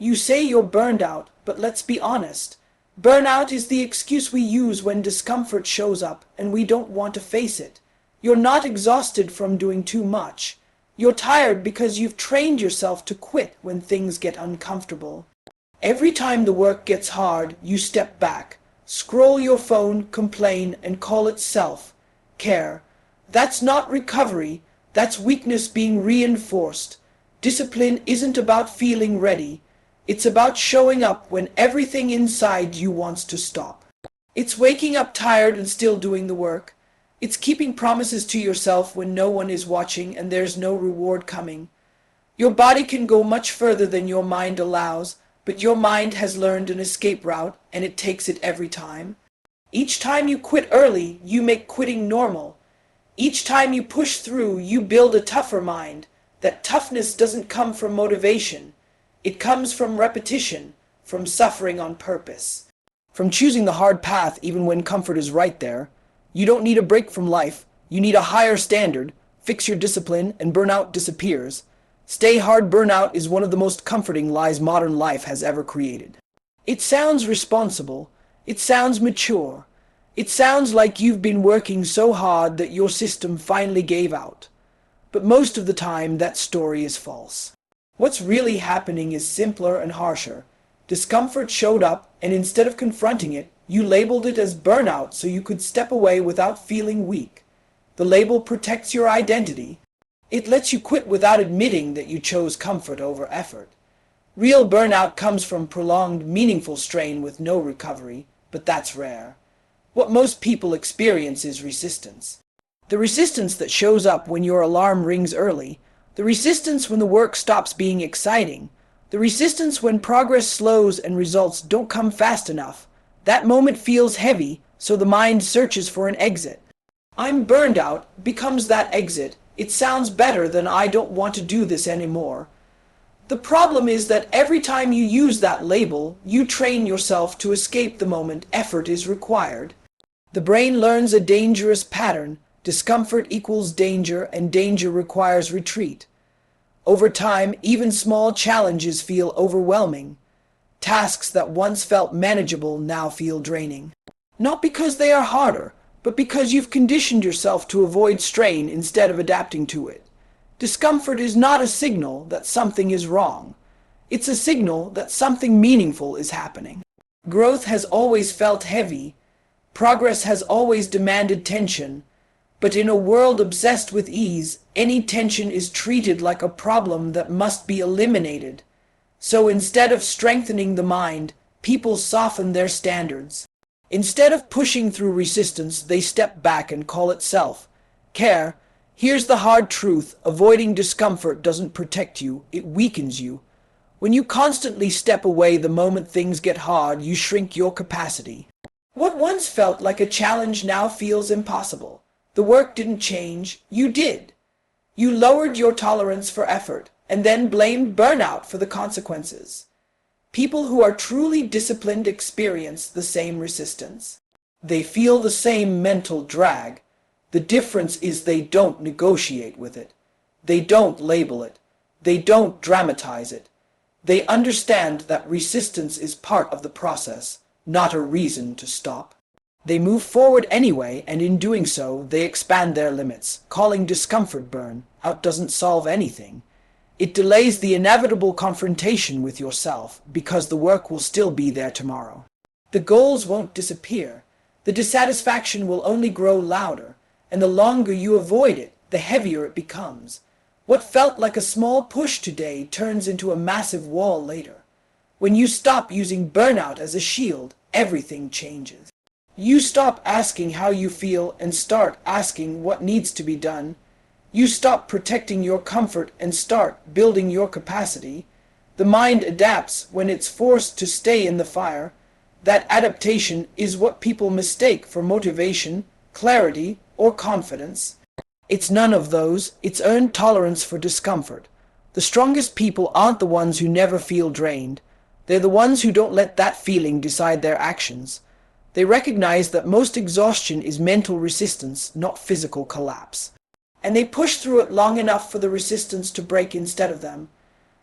You say you're burned out, but let's be honest. Burnout is the excuse we use when discomfort shows up and we don't want to face it. You're not exhausted from doing too much. You're tired because you've trained yourself to quit when things get uncomfortable. Every time the work gets hard, you step back, scroll your phone, complain, and call it self-care. That's not recovery, that's weakness being reinforced. Discipline isn't about feeling ready. It's about showing up when everything inside you wants to stop. It's waking up tired and still doing the work. It's keeping promises to yourself when no one is watching and there's no reward coming. Your body can go much further than your mind allows, but your mind has learned an escape route and it takes it every time. Each time you quit early, you make quitting normal. Each time you push through, you build a tougher mind. That toughness doesn't come from motivation. It comes from repetition, from suffering on purpose, from choosing the hard path even when comfort is right there. You don't need a break from life. You need a higher standard. Fix your discipline and burnout disappears. Stay hard burnout is one of the most comforting lies modern life has ever created. It sounds responsible. It sounds mature. It sounds like you've been working so hard that your system finally gave out. But most of the time, that story is false. What's really happening is simpler and harsher. Discomfort showed up, and instead of confronting it, you labeled it as burnout so you could step away without feeling weak. The label protects your identity. It lets you quit without admitting that you chose comfort over effort. Real burnout comes from prolonged, meaningful strain with no recovery, but that's rare. What most people experience is resistance. The resistance that shows up when your alarm rings early, the resistance when the work stops being exciting, the resistance when progress slows and results don't come fast enough. That moment feels heavy, so the mind searches for an exit. I'm burned out becomes that exit. It sounds better than I don't want to do this anymore. The problem is that every time you use that label, you train yourself to escape the moment effort is required. The brain learns a dangerous pattern. Discomfort equals danger, and danger requires retreat. Over time, even small challenges feel overwhelming. Tasks that once felt manageable now feel draining. Not because they are harder, but because you've conditioned yourself to avoid strain instead of adapting to it. Discomfort is not a signal that something is wrong. It's a signal that something meaningful is happening. Growth has always felt heavy. Progress has always demanded tension. But in a world obsessed with ease, any tension is treated like a problem that must be eliminated. So instead of strengthening the mind, people soften their standards. Instead of pushing through resistance, they step back and call it self-care. Here's the hard truth: avoiding discomfort doesn't protect you, it weakens you. When you constantly step away the moment things get hard, you shrink your capacity. What once felt like a challenge now feels impossible. The work didn't change, you did. You lowered your tolerance for effort, and then blamed burnout for the consequences. People who are truly disciplined experience the same resistance. They feel the same mental drag. The difference is they don't negotiate with it. They don't label it. They don't dramatize it. They understand that resistance is part of the process, not a reason to stop. They move forward anyway, and in doing so, they expand their limits. Calling discomfort burnout doesn't solve anything. It delays the inevitable confrontation with yourself, because the work will still be there tomorrow. The goals won't disappear. The dissatisfaction will only grow louder, and the longer you avoid it, the heavier it becomes. What felt like a small push today turns into a massive wall later. When you stop using burnout as a shield, everything changes. You stop asking how you feel and start asking what needs to be done. You stop protecting your comfort and start building your capacity. The mind adapts when it's forced to stay in the fire. That adaptation is what people mistake for motivation, clarity, or confidence. It's none of those. It's earned tolerance for discomfort. The strongest people aren't the ones who never feel drained. They're the ones who don't let that feeling decide their actions. They recognize that most exhaustion is mental resistance, not physical collapse. And they push through it long enough for the resistance to break instead of them.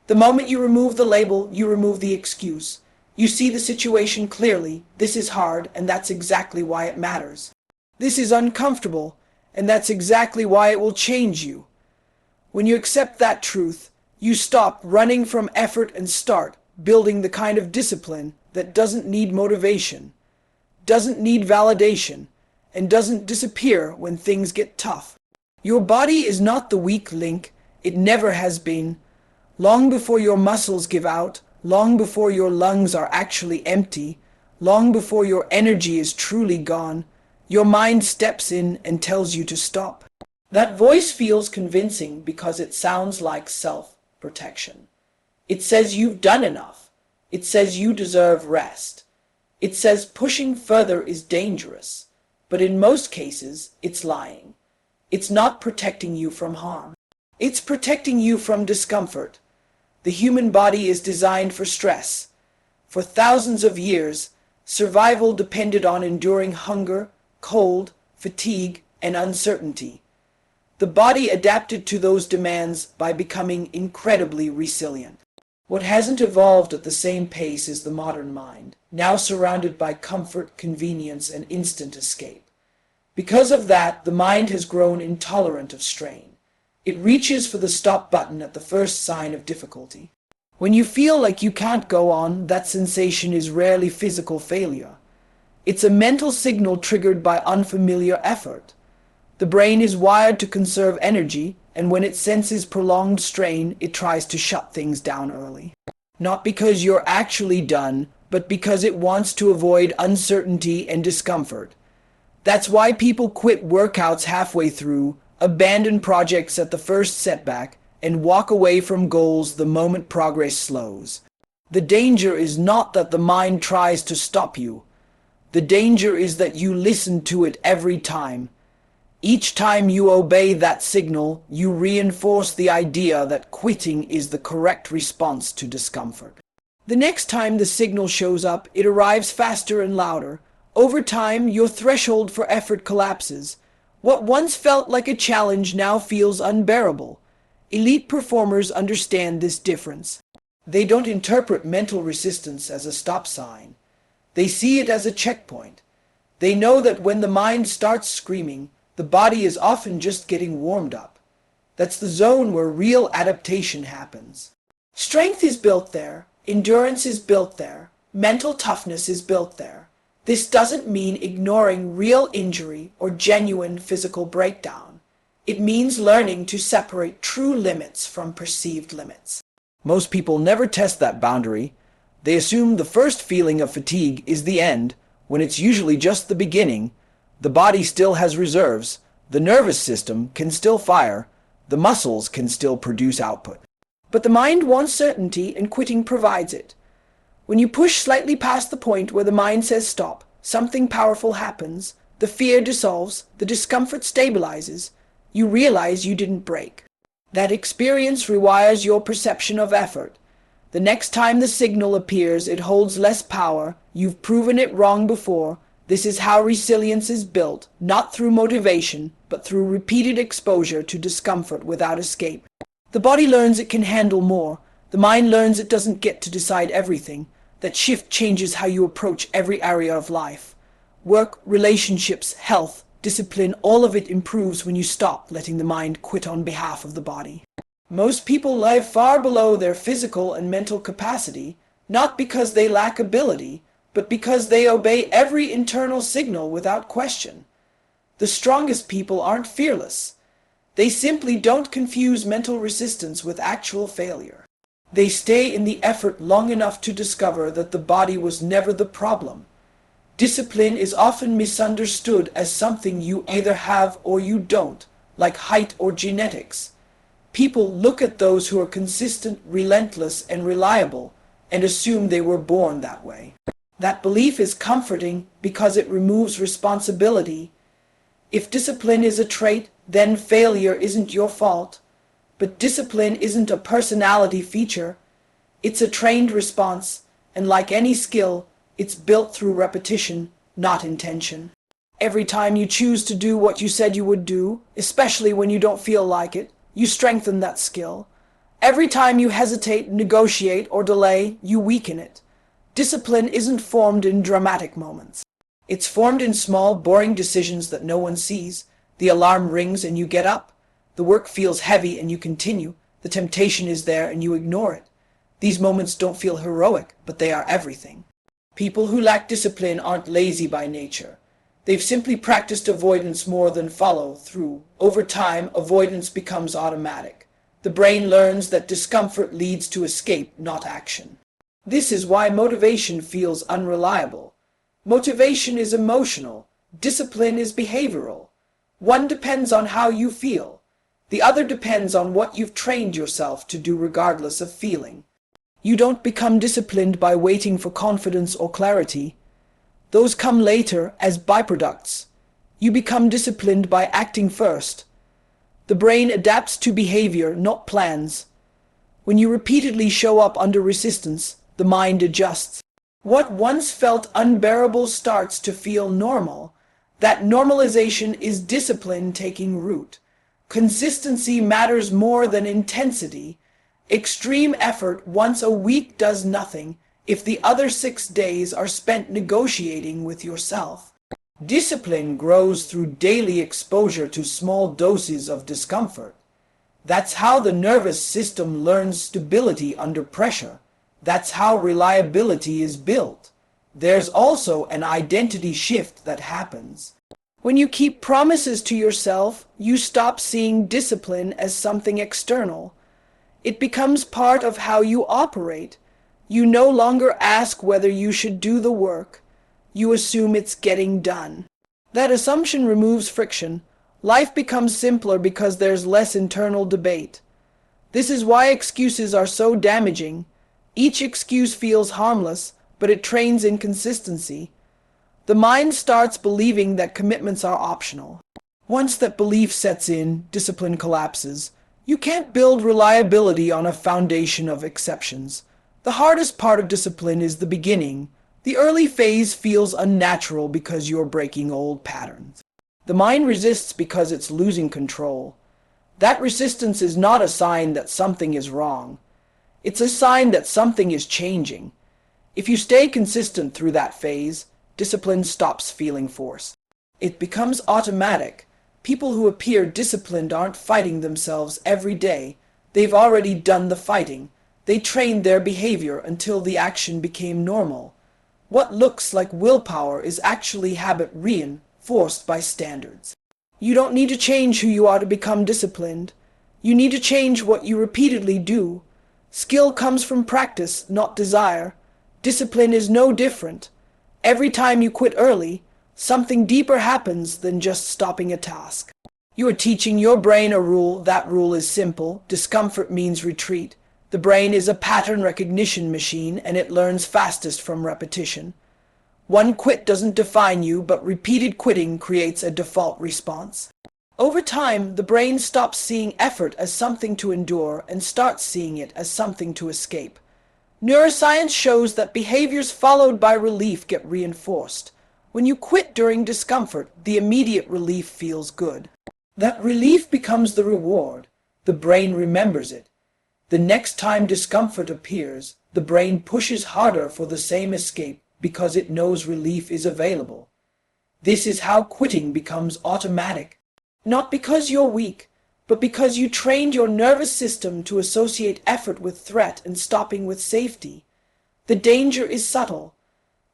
The moment you remove the label, you remove the excuse. You see the situation clearly. This is hard, and that's exactly why it matters. This is uncomfortable, and that's exactly why it will change you. When you accept that truth, you stop running from effort and start building the kind of discipline that doesn't need motivation, doesn't need validation, and doesn't disappear when things get tough. Your body is not the weak link. It never has been. Long before your muscles give out, long before your lungs are actually empty, long before your energy is truly gone, your mind steps in and tells you to stop. That voice feels convincing because it sounds like self-protection. It says you've done enough. It says you deserve rest. It says pushing further is dangerous. But in most cases, it's lying. It's not protecting you from harm. It's protecting you from discomfort. The human body is designed for stress. For thousands of years, survival depended on enduring hunger, cold, fatigue, and uncertainty. The body adapted to those demands by becoming incredibly resilient. What hasn't evolved at the same pace is the modern mind, now surrounded by comfort, convenience, and instant escape. Because of that, the mind has grown intolerant of strain. It reaches for the stop button at the first sign of difficulty. When you feel like you can't go on, that sensation is rarely physical failure. It's a mental signal triggered by unfamiliar effort. The brain is wired to conserve energy, and when it senses prolonged strain, it tries to shut things down early. Not because you're actually done, but because it wants to avoid uncertainty and discomfort. That's why people quit workouts halfway through, abandon projects at the first setback, and walk away from goals the moment progress slows. The danger is not that the mind tries to stop you. The danger is that you listen to it every time. Each time you obey that signal, you reinforce the idea that quitting is the correct response to discomfort. The next time the signal shows up, it arrives faster and louder. Over time, your threshold for effort collapses. What once felt like a challenge now feels unbearable. Elite performers understand this difference. They don't interpret mental resistance as a stop sign. They see it as a checkpoint. They know that when the mind starts screaming, the body is often just getting warmed up. That's the zone where real adaptation happens. Strength is built there. Endurance is built there. Mental toughness is built there. This doesn't mean ignoring real injury or genuine physical breakdown. It means learning to separate true limits from perceived limits. Most people never test that boundary. They assume the first feeling of fatigue is the end, when it's usually just the beginning. The body still has reserves. The nervous system can still fire. The muscles can still produce output. But the mind wants certainty, and quitting provides it. When you push slightly past the point where the mind says stop, something powerful happens. The fear dissolves, the discomfort stabilizes. You realize you didn't break. That experience rewires your perception of effort. The next time the signal appears, it holds less power. You've proven it wrong before. This is how resilience is built, not through motivation, but through repeated exposure to discomfort without escape. The body learns it can handle more. The mind learns it doesn't get to decide everything. That shift changes how you approach every area of life. Work, relationships, health, discipline, all of it improves when you stop letting the mind quit on behalf of the body. Most people live far below their physical and mental capacity, not because they lack ability, but because they obey every internal signal without question. The strongest people aren't fearless. They simply don't confuse mental resistance with actual failure. They stay in the effort long enough to discover that the body was never the problem. Discipline is often misunderstood as something you either have or you don't, like height or genetics. People look at those who are consistent, relentless, and reliable, and assume they were born that way. That belief is comforting because it removes responsibility. If discipline is a trait, then failure isn't your fault. But discipline isn't a personality feature. It's a trained response, and like any skill, it's built through repetition, not intention. Every time you choose to do what you said you would do, especially when you don't feel like it, you strengthen that skill. Every time you hesitate, negotiate, or delay, you weaken it. Discipline isn't formed in dramatic moments. It's formed in small, boring decisions that no one sees. The alarm rings and you get up. The work feels heavy and you continue. The temptation is there and you ignore it. These moments don't feel heroic, but they are everything. People who lack discipline aren't lazy by nature. They've simply practiced avoidance more than follow through. Over time, avoidance becomes automatic. The brain learns that discomfort leads to escape, not action. This is why motivation feels unreliable. Motivation is emotional. Discipline is behavioral. One depends on how you feel. The other depends on what you've trained yourself to do regardless of feeling. You don't become disciplined by waiting for confidence or clarity. Those come later as byproducts. You become disciplined by acting first. The brain adapts to behavior, not plans. When you repeatedly show up under resistance, the mind adjusts. What once felt unbearable starts to feel normal. That normalization is discipline taking root. Consistency matters more than intensity. Extreme effort once a week does nothing if the other 6 days are spent negotiating with yourself. Discipline grows through daily exposure to small doses of discomfort. That's how the nervous system learns stability under pressure. That's how reliability is built. There's also an identity shift that happens. When you keep promises to yourself, you stop seeing discipline as something external. It becomes part of how you operate. You no longer ask whether you should do the work. You assume it's getting done. That assumption removes friction. Life becomes simpler because there's less internal debate. This is why excuses are so damaging. Each excuse feels harmless, but it trains inconsistency. The mind starts believing that commitments are optional. Once that belief sets in, discipline collapses. You can't build reliability on a foundation of exceptions. The hardest part of discipline is the beginning. The early phase feels unnatural because you're breaking old patterns. The mind resists because it's losing control. That resistance is not a sign that something is wrong. It's a sign that something is changing. If you stay consistent through that phase, discipline stops feeling forced. It becomes automatic. People who appear disciplined aren't fighting themselves every day. They've already done the fighting. They trained their behavior until the action became normal. What looks like willpower is actually habit reinforced by standards. You don't need to change who you are to become disciplined. You need to change what you repeatedly do. Skill comes from practice, not desire. Discipline is no different. Every time you quit early, something deeper happens than just stopping a task. You are teaching your brain a rule. That rule is simple. Discomfort means retreat. The brain is a pattern recognition machine, and it learns fastest from repetition. One quit doesn't define you, but repeated quitting creates a default response. Over time, the brain stops seeing effort as something to endure and starts seeing it as something to escape. Neuroscience shows that behaviors followed by relief get reinforced. When you quit during discomfort, the immediate relief feels good. That relief becomes the reward. The brain remembers it. The next time discomfort appears, the brain pushes harder for the same escape because it knows relief is available. This is how quitting becomes automatic. Not because you're weak, but because you trained your nervous system to associate effort with threat and stopping with safety. The danger is subtle.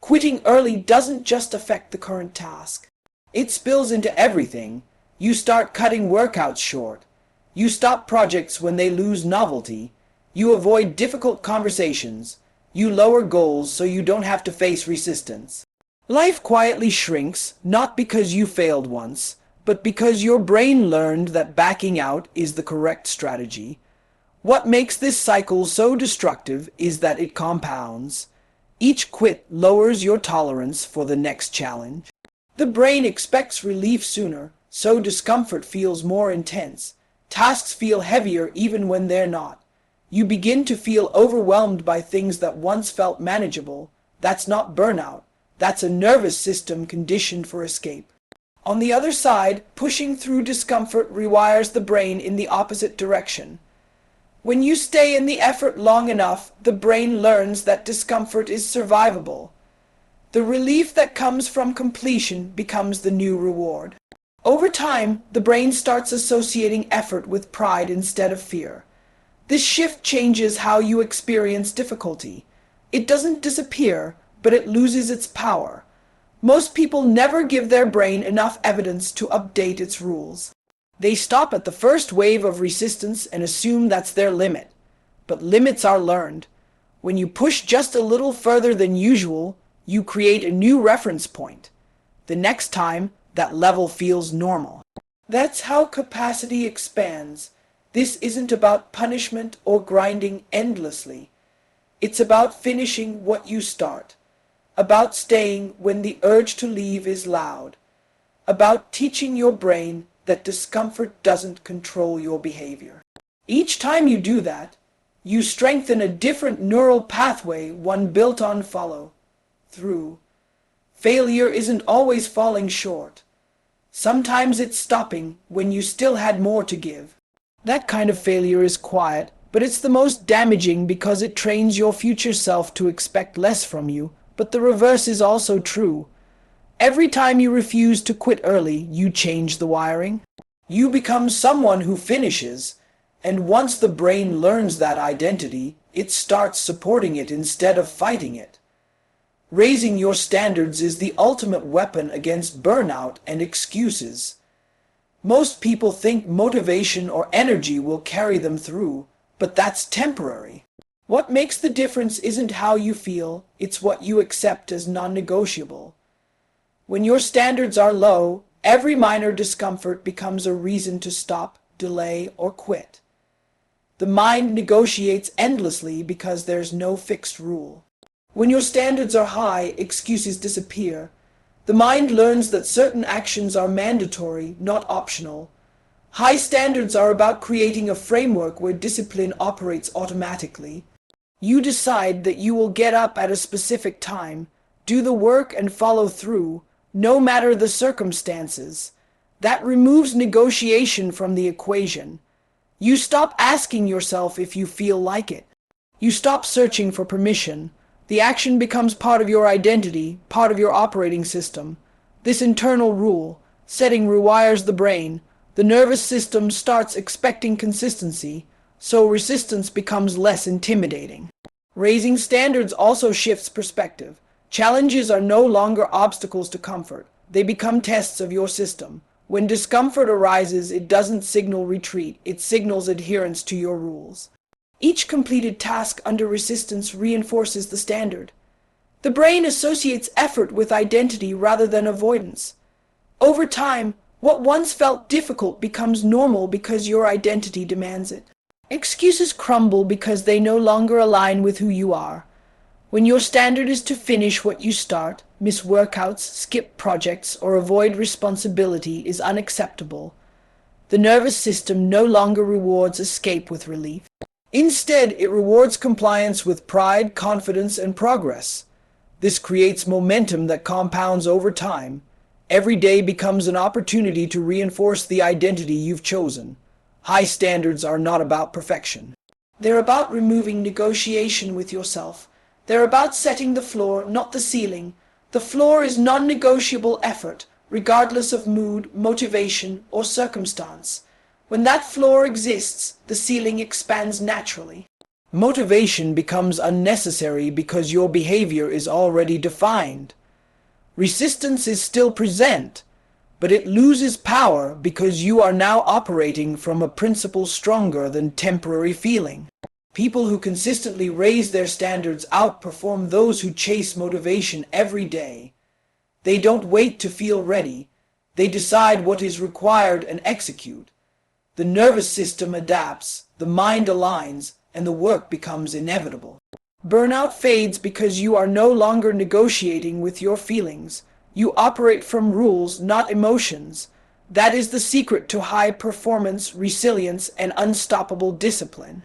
Quitting early doesn't just affect the current task. It spills into everything. You start cutting workouts short. You stop projects when they lose novelty. You avoid difficult conversations. You lower goals so you don't have to face resistance. Life quietly shrinks, not because you failed once, but because your brain learned that backing out is the correct strategy. What makes this cycle so destructive is that it compounds. Each quit lowers your tolerance for the next challenge. The brain expects relief sooner, so discomfort feels more intense. Tasks feel heavier even when they're not. You begin to feel overwhelmed by things that once felt manageable. That's not burnout. That's a nervous system conditioned for escape. On the other side, pushing through discomfort rewires the brain in the opposite direction. When you stay in the effort long enough, the brain learns that discomfort is survivable. The relief that comes from completion becomes the new reward. Over time, the brain starts associating effort with pride instead of fear. This shift changes how you experience difficulty. It doesn't disappear, but it loses its power. Most people never give their brain enough evidence to update its rules. They stop at the first wave of resistance and assume that's their limit. But limits are learned. When you push just a little further than usual, you create a new reference point. The next time, that level feels normal. That's how capacity expands. This isn't about punishment or grinding endlessly. It's about finishing what you start. About staying when the urge to leave is loud. About teaching your brain that discomfort doesn't control your behavior. Each time you do that, you strengthen a different neural pathway, one built on follow through. Failure isn't always falling short. Sometimes it's stopping when you still had more to give. That kind of failure is quiet, but it's the most damaging because it trains your future self to expect less from you. But the reverse is also true. Every time you refuse to quit early, you change the wiring. You become someone who finishes, and once the brain learns that identity, it starts supporting it instead of fighting it. Raising your standards is the ultimate weapon against burnout and excuses. Most people think motivation or energy will carry them through, but that's temporary. What makes the difference isn't how you feel, it's what you accept as non-negotiable. When your standards are low, every minor discomfort becomes a reason to stop, delay, or quit. The mind negotiates endlessly because there's no fixed rule. When your standards are high, excuses disappear. The mind learns that certain actions are mandatory, not optional. High standards are about creating a framework where discipline operates automatically. You decide that you will get up at a specific time, do the work and follow through, no matter the circumstances. That removes negotiation from the equation. You stop asking yourself if you feel like it. You stop searching for permission. The action becomes part of your identity, part of your operating system. This internal rule setting rewires the brain. The nervous system starts expecting consistency, so resistance becomes less intimidating. Raising standards also shifts perspective. Challenges are no longer obstacles to comfort. They become tests of your system. When discomfort arises, it doesn't signal retreat, it signals adherence to your rules. Each completed task under resistance reinforces the standard. The brain associates effort with identity rather than avoidance. Over time, what once felt difficult becomes normal because your identity demands it. Excuses crumble because they no longer align with who you are. When your standard is to finish what you start, miss workouts, skip projects, or avoid responsibility is unacceptable. The nervous system no longer rewards escape with relief. Instead, it rewards compliance with pride, confidence, and progress. This creates momentum that compounds over time. Every day becomes an opportunity to reinforce the identity you've chosen. High standards are not about perfection. They're about removing negotiation with yourself. They're about setting the floor, not the ceiling. The floor is non-negotiable effort, regardless of mood, motivation, or circumstance. When that floor exists, the ceiling expands naturally. Motivation becomes unnecessary because your behavior is already defined. Resistance is still present, but it loses power because you are now operating from a principle stronger than temporary feeling. People who consistently raise their standards outperform those who chase motivation every day. They don't wait to feel ready. They decide what is required and execute. The nervous system adapts, the mind aligns, and the work becomes inevitable. Burnout fades because you are no longer negotiating with your feelings. You operate from rules, not emotions. That is the secret to high performance, resilience, and unstoppable discipline.